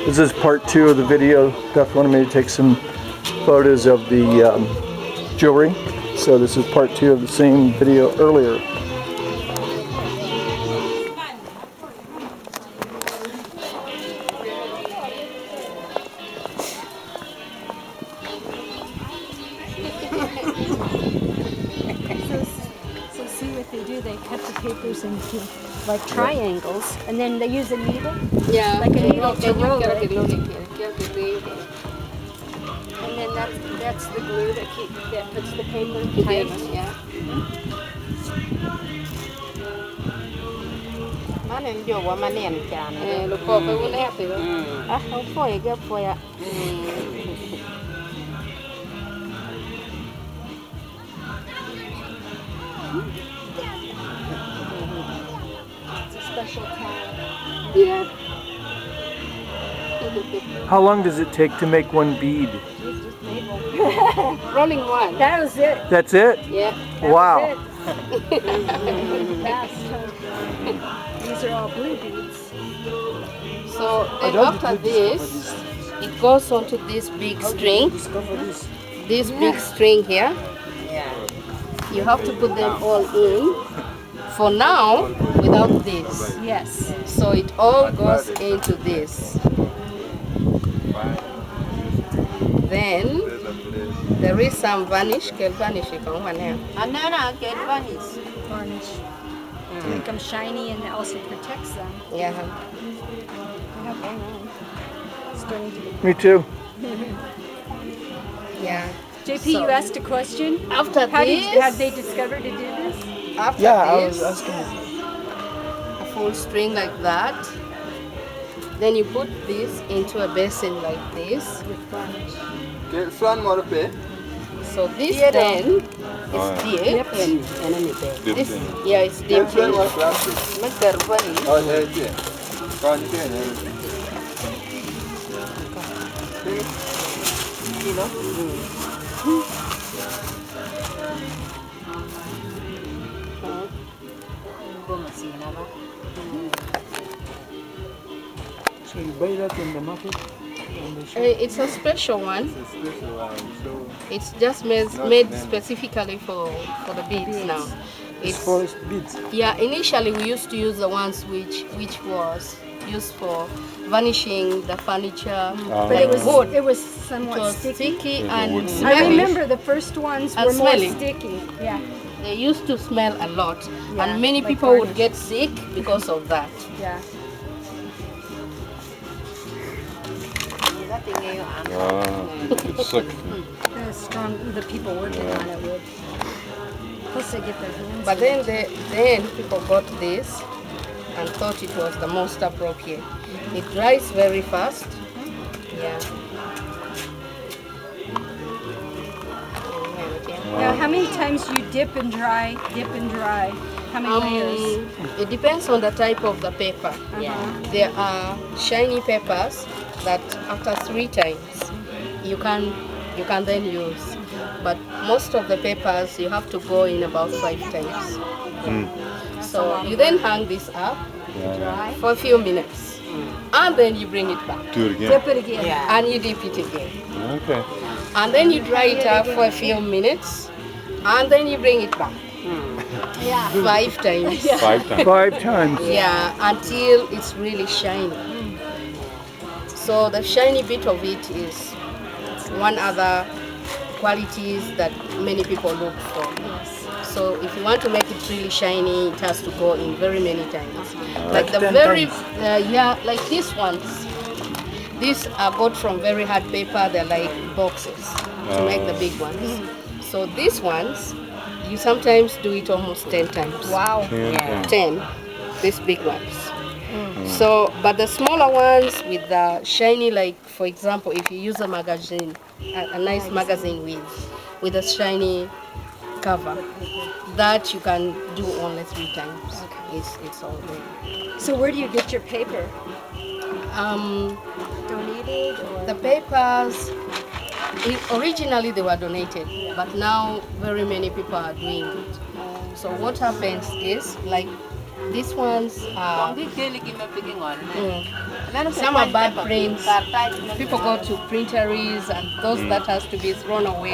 This is part 2 of the video. Beth wanted me to take some photos of the jewelry. So this is part 2 of the same video earlier. So see what they do, they cut the papers into like triangles, and then they use a needle? Yeah. Like a needle to roll it. it. And then that's the glue that puts the paper tight. Yeah. Look over, we'll have to. It's a special time. Yeah. How long does it take to make one bead? Rolling one. That was it. That's it? Yeah. Wow. Fast, huh? These are all blue beads. So then after this, it goes onto this big string. This big string here. You have to put them all in. For now, without this. Yes. So it all goes into this. Then there is some varnish. Get varnish you can one here. Varnish. To make them shiny and it also protects them. Yeah. I have one on. Starting to Me too. Yeah. JP, So- you asked a question. After How this, have they discovered to do this? after Yeah, I this, was asking. a full string like that. Then you put this into a basin like this. With varnish. So this then is dipped. This, yeah, it's dipped. in. You know? So you buy that in the market? It's a special one. It's just made specifically for the beads now. It's Forest beads. yeah. Initially, we used to use the ones which was used for varnishing the furniture. But it was wood. it was It somewhat was sticky. sticky and I smelly. remember the first ones And were more smelly. sticky. Yeah, They used to smell a lot, Yeah, and many like people would varnish. get sick because of that. yeah. It's sick. Strong. The people working on it would. Plus, they get their hands. But then people got this and thought it was the most appropriate. It dries very fast. Yeah. Now, how many times do you dip and dry? Dip and dry. How many layers? It depends on the type of the paper. There are shiny papers that after 3 times you can then use. But most of the papers you have to go in about 5 times. So you then hang this up Dry. for a few minutes. And then you bring it back. Do it again. Dip it again. And you dip it again. Okay. And then you dry it up for a few minutes. And then you bring it back. Yeah. 5 times. 5 times. 5 times. Yeah, until it's really shiny. So the shiny bit of it is one other qualities that many people look for. Yes. So if you want to make it really shiny, it has to go in very many times. Like the 10 very, times. like these ones. These are got from very hard paper. They're like boxes to make the big ones. So these ones, you sometimes do it almost 10 times. Wow. 10, these big ones. So, but the smaller ones with the shiny, like for example, if you use a magazine, a nice magazine with a shiny cover, that you can do only 3 times. It's all ready. So where do you get your paper? Um, Donated or? the papers, Originally they were donated, but now very many people are doing it. So what happens is, like these ones are some are bad prints. People go to printeries, and those that has to be thrown away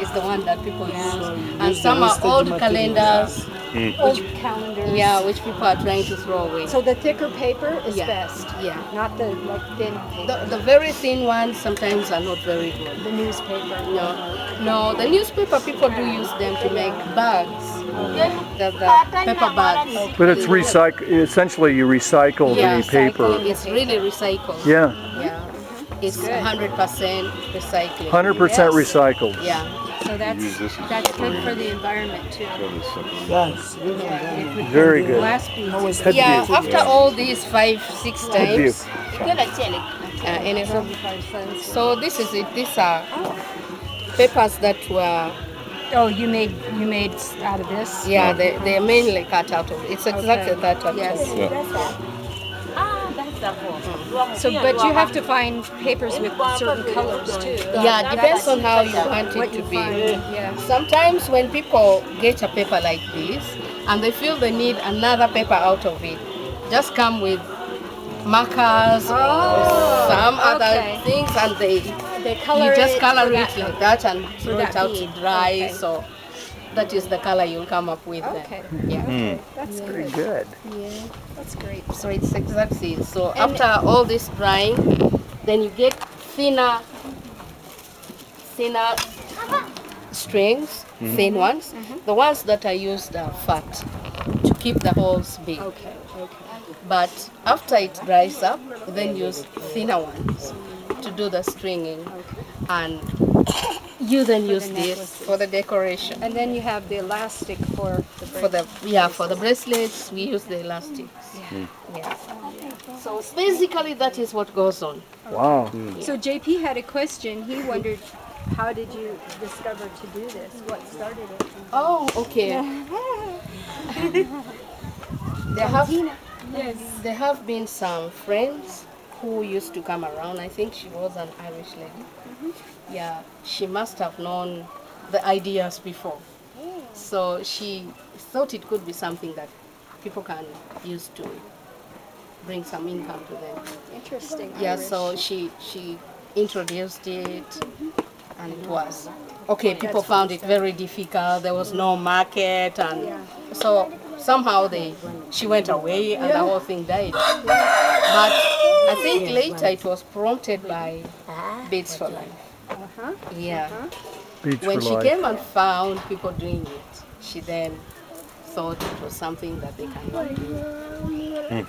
is the one that people use. And some are old calendars. Old calendars. Yeah, which people are trying to throw away. So the thicker paper is Yeah. best. Yeah. Not the like thin paper. The very thin ones sometimes are not very good. The newspaper. No, the newspaper people do use them to make bags. The paper bags. But it's essentially you recycle the paper. It's really recycled. Yeah, Yeah. It's 100% recycling. 100% recycled. Yeah. So Use this as that's good for the environment too. Very good. Glass beads. Head Yeah, view. after all these 5-6 Head view. times, anything. 75 cents. So this is it. These are papers that were, Oh, you made out of this? yeah, they're mainly cut out of it. It's exactly Okay. that. Yes. Yeah. So, but you have to find papers with certain colors too. Yeah, depends on how you want it What to you be. find. Yeah. Sometimes when people get a paper like this and they feel they need another paper out of it, just come with markers or some other okay. things, and They color you just it color for it that- like that and throw that it out bead. to dry. Okay. So that is the color you'll come up with. Okay. Then. Yeah. That's Very good. good. Yeah, that's great. So it's exactly so. After all this drying, then you get thinner strings, thin ones. The ones that are used are fat to keep the holes big. Okay. But after it dries up, then use thinner ones to do the stringing, and you then use this necklaces. for the decoration. And then you have the elastic for the For the bracelets, we use the elastics. Yeah. So basically, that is what goes on. Wow. So JP had a question. He wondered, how did you discover to do this? What started it? Oh, okay. There have been some friends who used to come around. I think she was an Irish lady. Yeah, she must have known the ideas before. So she thought it could be something that people can use to bring some income to them. Interesting. Yeah, Irish. so she introduced it, and it was okay. People found it very difficult. There was no market, and so somehow she went away, and the whole thing died. But I think later it was prompted by Beads for Life. Yeah, Beats when for she life. came and found people doing it, she then thought it was something that they can do.